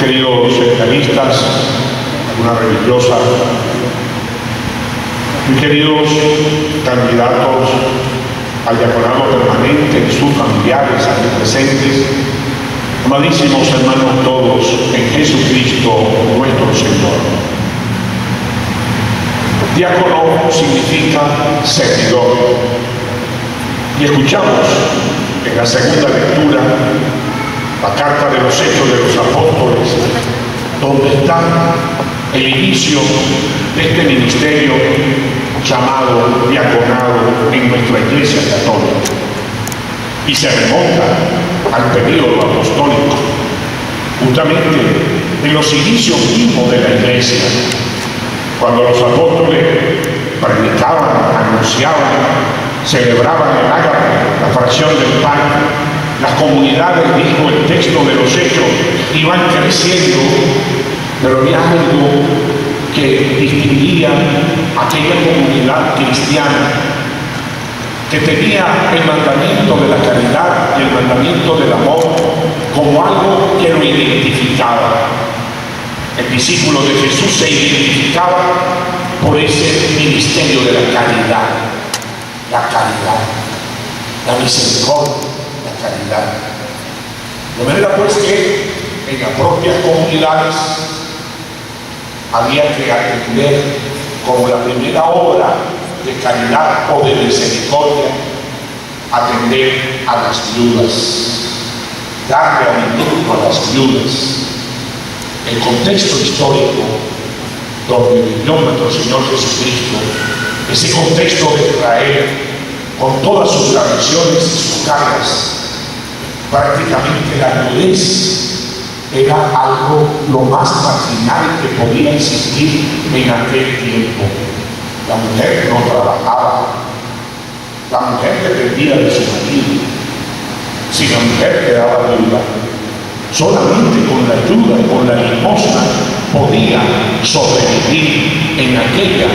queridos seminaristas, algunas religiosas, mis queridos candidatos al diaconado permanente y sus familiares aquí presentes, amadísimos hermanos todos en Jesucristo nuestro Señor. Diácono significa servidor, y escuchamos en la segunda lectura la carta de los Hechos de los Apóstoles, donde está el inicio de este ministerio llamado diaconado en nuestra Iglesia Católica, y se remonta al período apostólico, justamente en los inicios mismos de la Iglesia, cuando los apóstoles predicaban, anunciaban, celebraban el ágape, la fracción del pan. Las comunidades, dijo el texto de los Hechos, iban creciendo, pero había algo que distinguía a aquella comunidad cristiana, que tenía el mandamiento de la caridad y el mandamiento del amor como algo que lo identificaba. El discípulo de Jesús se identificaba por ese ministerio de la caridad, la misericordia, la caridad. De manera pues que en las propias comunidades había que atender como la primera obra de caridad o de misericordia, atender a las viudas, darle alimento a las viudas. El contexto histórico donde vivió nuestro Señor Jesucristo, ese contexto de Israel, con todas sus tradiciones y sus cargas, prácticamente la nudez era algo lo más marginal que podía existir en aquel tiempo. La mujer no trabajaba, la mujer dependía de su marido. Si la mujer quedaba viuda, solamente con la ayuda y con la limosna podía sobrevivir en aquella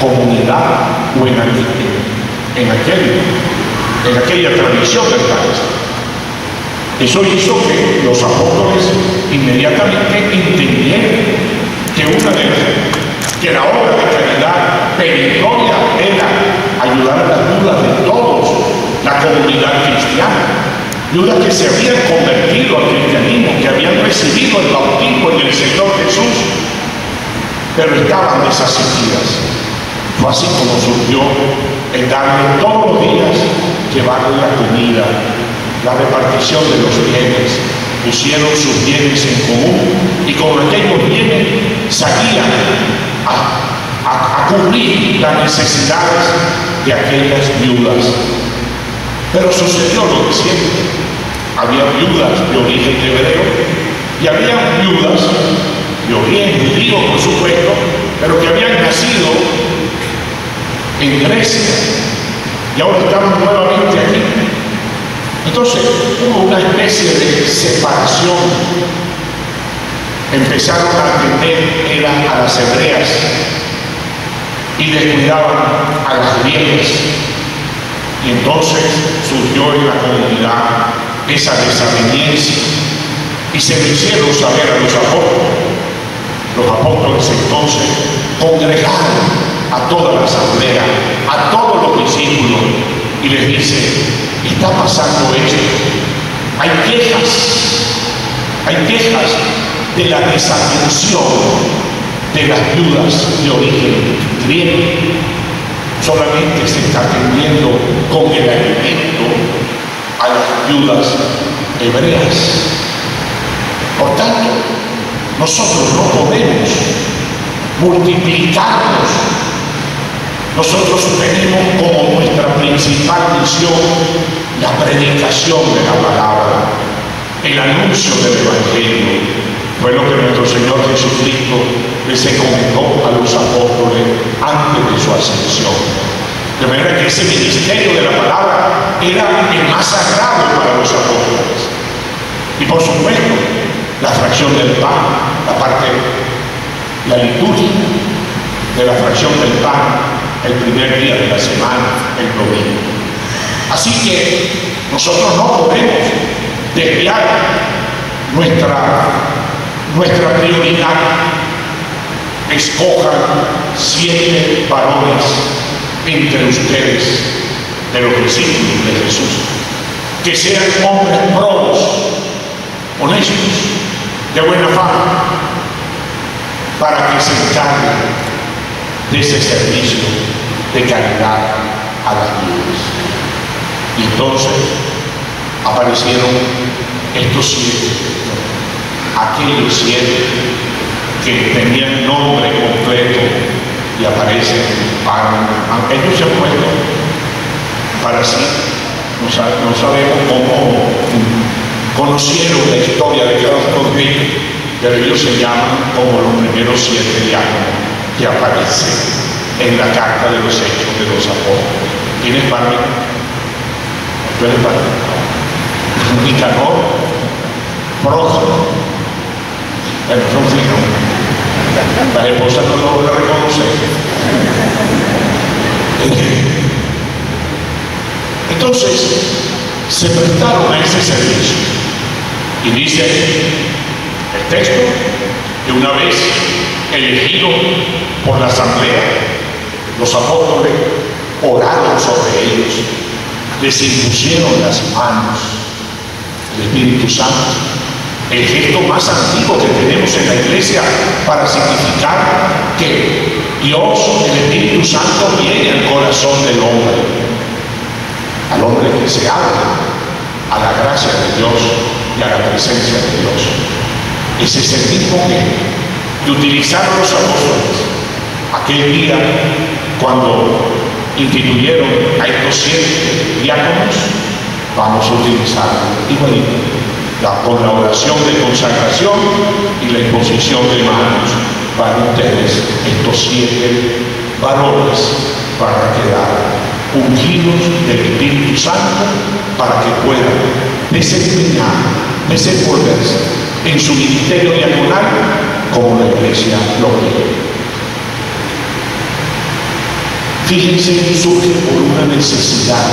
comunidad o en aquella tradición del país. Eso hizo que los apóstoles inmediatamente entendieran que la obra de caridad peritoria era ayudar a las viudas de todos, la comunidad cristiana, viudas que se habían convertido al cristianismo, que habían recibido el bautismo en el Señor Jesús, pero estaban desasistidas. Fue así como surgió el darle todos los días, llevarle la comida, la repartición de los bienes. Pusieron sus bienes en común y con aquellos bienes salían a cubrir las necesidades de aquellas viudas. Pero sucedió lo de siempre. Había viudas de origen hebreo y había viudas de origen judío, por supuesto, pero que habían nacido en Grecia y ahora estaban nuevamente aquí. Entonces hubo una especie de separación. Empezaron a atender a las hebreas y descuidaban a las griegas. Y entonces surgió en la comunidad esa desaveniencia y se lo hicieron saber a los apóstoles. Los apóstoles entonces congregaron a toda la asamblea, a todos los discípulos, y les dice: está pasando esto. Hay quejas de la desatención de las viudas de origen griego. Solamente se está atendiendo con el alimento a las viudas hebreas. Por tanto, nosotros no podemos multiplicarnos. Nosotros tenemos como nuestra principal misión la predicación de la palabra, el anuncio del Evangelio. Fue lo que nuestro Señor Jesucristo les encomendó a los apóstoles antes de su ascensión. De manera que ese ministerio de la palabra era el más sagrado para los apóstoles. Y por supuesto, la fracción del pan, la liturgia de la fracción del pan, el primer día de la semana, el domingo. Así que nosotros no podemos desviar nuestra prioridad, escojan 7 varones entre ustedes, de los discípulos de Jesús, que sean hombres probos, honestos, de buena fama, para que se encarguen de ese servicio de caridad a las vidas. Y entonces aparecieron estos 7, aquellos 7 que tenían nombre completo y aparecen para ellos se han puesto para sí. No sabemos cómo conocieron la historia de cada uno de ellos, pero ellos se llaman como los primeros 7 diáconos que aparecen en la carta de los Hechos de los Apóstoles. ¿Quién es parte? ¿Tú eres parte? Nicanor, Próximo. Bueno, son 5. Las esposas no lo van a reconocer. Entonces, se prestaron a ese servicio. Y dice el texto que una vez elegido por la asamblea, los apóstoles oraron sobre ellos, les impusieron las manos, el Espíritu Santo, el gesto más antiguo que tenemos en la iglesia para significar que Dios, el Espíritu Santo, viene al corazón del hombre, al hombre que se abre a la gracia de Dios y a la presencia de Dios. Ese es el mismo que utilizaron los apóstoles aquel día cuando instituyeron a estos 7 diáconos. Vamos a utilizar igualito, con la oración de consagración y la imposición de manos para ustedes, estos 7 varones para quedar ungidos del Espíritu Santo para que puedan desenvolverse en su ministerio diaconal como la iglesia lo quiere. Fíjense que surge por una necesidad.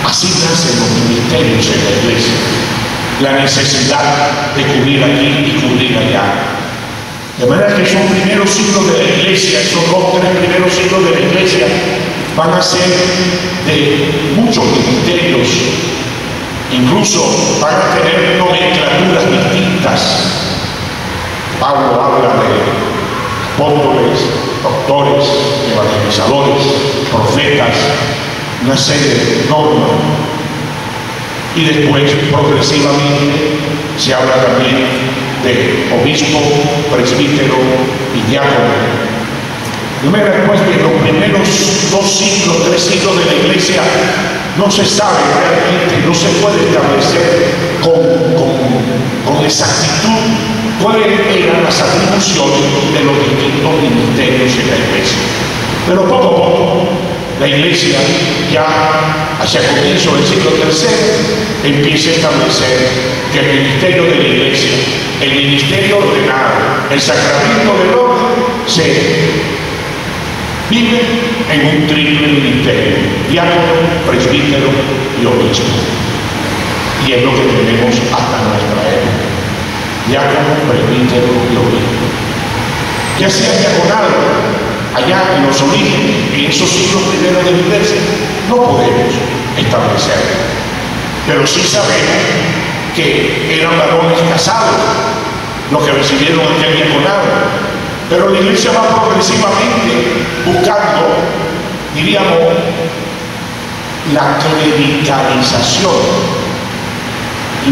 Así nacen los ministerios en la iglesia. La necesidad de cubrir aquí y cubrir allá. De manera que esos primeros siglos de la iglesia, esos 2-3 primeros siglos de la iglesia, van a ser de muchos ministerios. Incluso van a tener nomenclaturas distintas. Pablo habla de apóstoles, doctores, evangelizadores, profetas, una serie de normas. Y después, progresivamente, se habla también de obispo, presbítero y diácono. De manera pues que los primeros 2 siglos, 3 siglos de la iglesia no se sabe realmente, no se puede establecer con exactitud cuáles eran las atribuciones de los distintos ministerios en la iglesia. Pero poco a poco, la iglesia ya hacia comienzo del siglo III empieza a establecer que el ministerio de la iglesia, el ministerio ordenado, el sacramento del orden, se vive en un triple ministerio: diácono, presbítero y obispo. Y es lo que tenemos hasta nuestra época: diácono, presbítero y obispo. Ya sea diaconado allá en los orígenes, en esos siglos primeros de la iglesia, no podemos establecerlo. Pero sí sabemos que eran varones casados los que recibieron aquel diaconado. Pero la iglesia va progresivamente buscando, diríamos, la clericalización,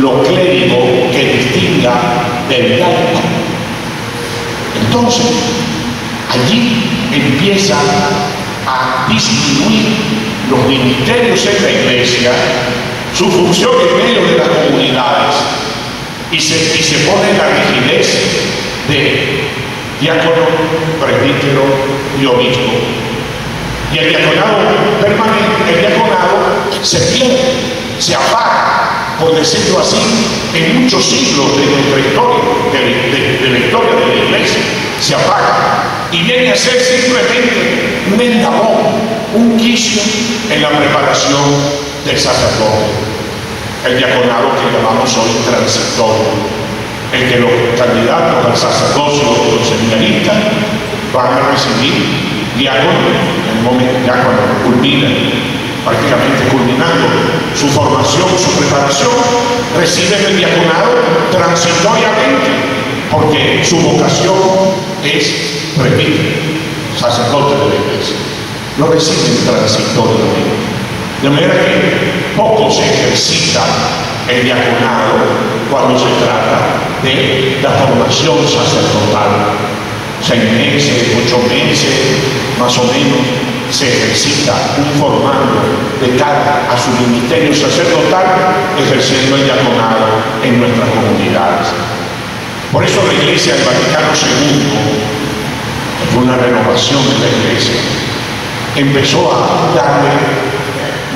lo clérigo que distinga del laico. Entonces, allí empieza a disminuir los ministerios en la iglesia, su función en medio de las comunidades, y se pone la rigidez de diácono, presbítero y obispo. Y el diaconado permanente, el diaconado se pierde, se apaga, por decirlo así, en muchos siglos de nuestra historia, de la historia de la iglesia, se apaga y viene a ser simplemente un eslabón, un quicio en la preparación del sacerdote. El diaconado que llamamos hoy transitorio, en que los candidatos al sacerdocio, los seminaristas, van a recibir diáconos en el momento, ya cuando prácticamente culminando su formación, su preparación, reciben el diaconado transitoriamente, porque su vocación es presbítero, sacerdote de la iglesia. Lo reciben transitoriamente. De manera que poco se ejercita el diaconado cuando se trata de la formación sacerdotal. 6 meses, 8 meses, más o menos, se ejercita un formando de cara a su ministerio sacerdotal, ejerciendo el diaconado en nuestras comunidades. Por eso la Iglesia del Vaticano II, fue una renovación de la Iglesia, empezó a darle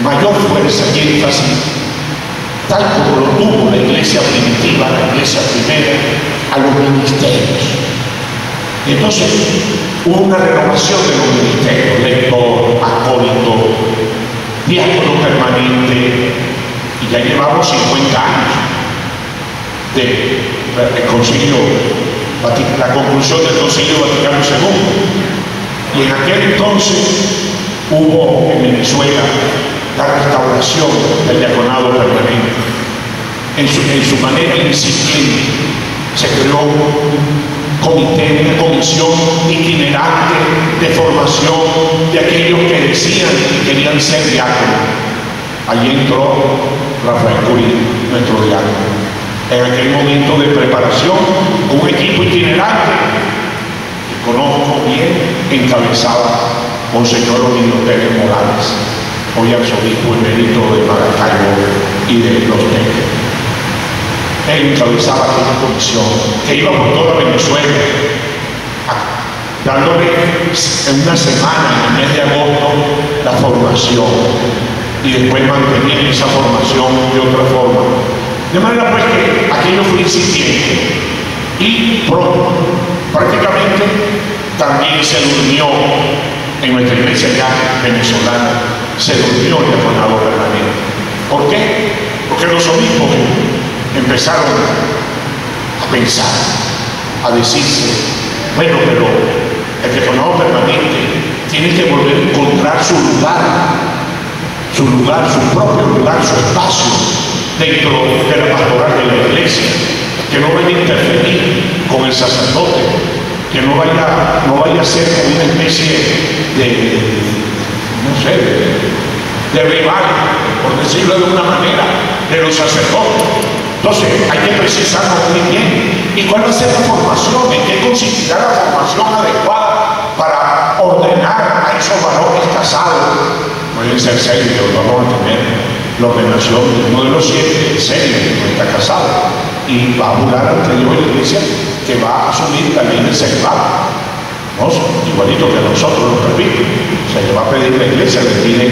mayor fuerza y énfasis, tal como lo tuvo la Iglesia primitiva, la Iglesia primera, a los ministerios. Entonces hubo una renovación de los ministerios: lector, acólito, diácono permanente, y ya llevamos 50 años del concilio, la conclusión del Concilio Vaticano II. Y en aquel entonces hubo en Venezuela la restauración del diaconado permanente. En su manera incipiente se creó un comité, una comisión itinerante de formación de aquellos que decían que querían ser diáconos. Allí entró Rafael Curí, nuestro diácono. En aquel momento de preparación, un equipo itinerante que conozco bien, encabezaba Monseñor Ovidio Pérez Morales, hoy arzobispo emérito de Maracaibo y de Los Teques. Él encabezaba aquella comisión que iba por toda Venezuela, dándole en una semana, en el mes de agosto, la formación, y después mantenían esa formación de otra forma. De manera pues que aquello fue incipiente, y pronto, prácticamente, también se durmió en nuestra iglesia ya venezolana, se durmió el diaconado permanente. ¿Por qué? Porque los obispos empezaron a pensar, a decirse: bueno, pero el diaconado permanente tiene que volver a encontrar su propio lugar, su espacio dentro de la pastoral de la iglesia, que no vaya a interferir con el sacerdote, que no vaya a ser como una especie de rival, por decirlo de una manera, de los sacerdotes. Entonces hay que precisarlo muy bien. ¿Y cuál va a ser la formación? ¿En qué consistirá la formación adecuada para ordenar a esos varones casados? Pueden ser 6, pero vamos a tener la ordenación de uno de los 7, el serio, que no está casado, y va a jurar ante Dios en la iglesia que va a asumir la ley del celibato. ¿No? Igualito que nosotros los presbíteros. O sea, le va a pedir la iglesia, le pide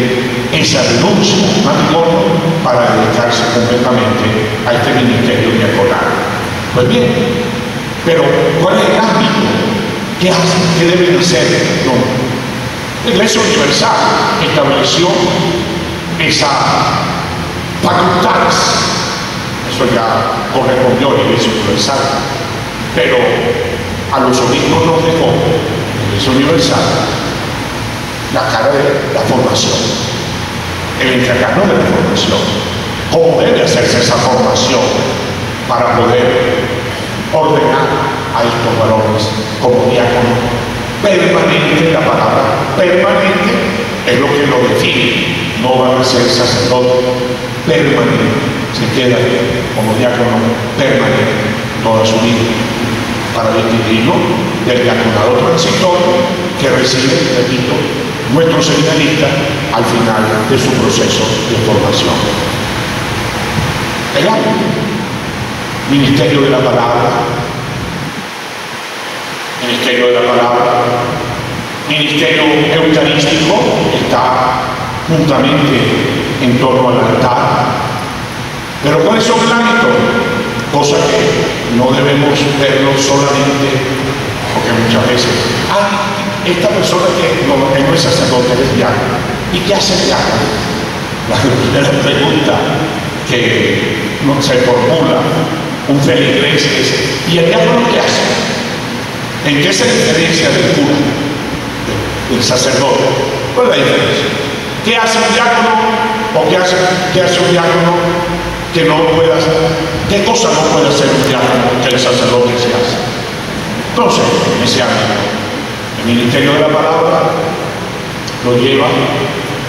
esa renuncia al matrimonio para dedicarse completamente a este ministerio diaconal. Pues bien, pero ¿cuál es el ámbito? ¿Qué hacen? ¿Qué deben hacer? No. La Iglesia Universal estableció esa facultades. Eso ya correspondió a la Iglesia Universal. Pero a los obispos nos dejó la Iglesia Universal la cara de la formación, el encargarnos de la formación. ¿Cómo debe hacerse esa formación para poder ordenar a estos varones como diáconos? Permanente, la palabra permanente es lo que lo define. No va a ser sacerdote permanente, se queda como diácono permanente toda su vida, para distinguirlo del diaconado transitorio que recibe, repito, nuestro seminarista al final de su proceso de formación. El ámbito, ministerio de la palabra, ministerio de la palabra, ministerio eucarístico, está juntamente en torno al altar. Pero ¿cuáles son el ámbito? Cosa que no debemos verlo solamente, porque muchas veces, esta persona que no es sacerdote, es diácono. ¿Y qué hace el diácono? La primera pregunta que no se formula un feligrés es: ¿Y el diácono qué hace? ¿En qué se diferencia del cura, del sacerdote? ¿Cuál es la diferencia? ¿Qué hace un diácono o qué hace un diácono que no puede hacer? ¿Qué cosa no puede hacer un diácono que el sacerdote se hace? Entonces, en ese ámbito, el ministerio de la palabra lo lleva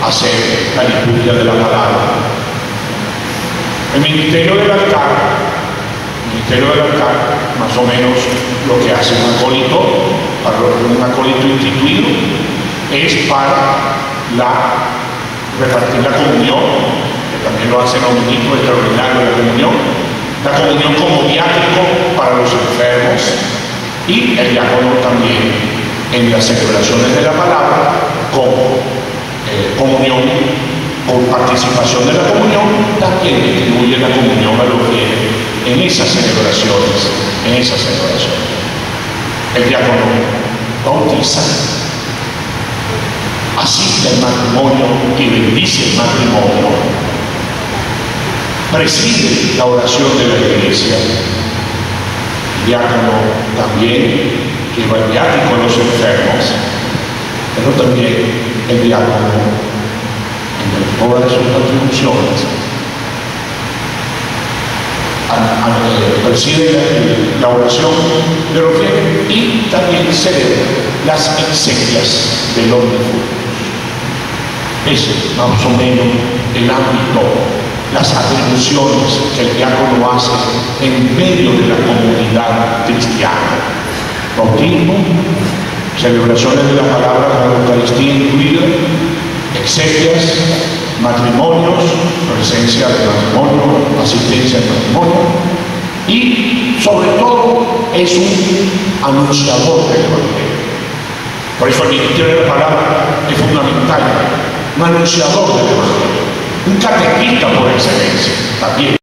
a hacer la liturgia de la palabra. El ministerio del altar, más o menos lo que hace un acólito instituido, es para repartir la comunión, que también lo hacen los ministros extraordinarios de la comunión como viático para los enfermos, y el diácono también en las celebraciones de la palabra como comunión, con participación de la comunión, también distribuye la comunión a los fieles en esas celebraciones. El diácono bautiza, asiste al matrimonio y bendice el matrimonio, preside la oración de la iglesia. El diácono también lleva el viático a los enfermos, pero también el diácono en todas sus atribuciones preside la oración de los fieles y también celebra las exequias de los difuntos. Ese es más o menos el ámbito, las atribuciones que el diácono hace en medio de la comunidad cristiana. Bautismo, celebraciones de la palabra con la Eucaristía incluida, exequias, matrimonios, presencia del matrimonio, asistencia al matrimonio, y sobre todo es un anunciador del Evangelio. Por eso el ministerio de la palabra es fundamental, un anunciador del Evangelio, un catequista por excelencia también.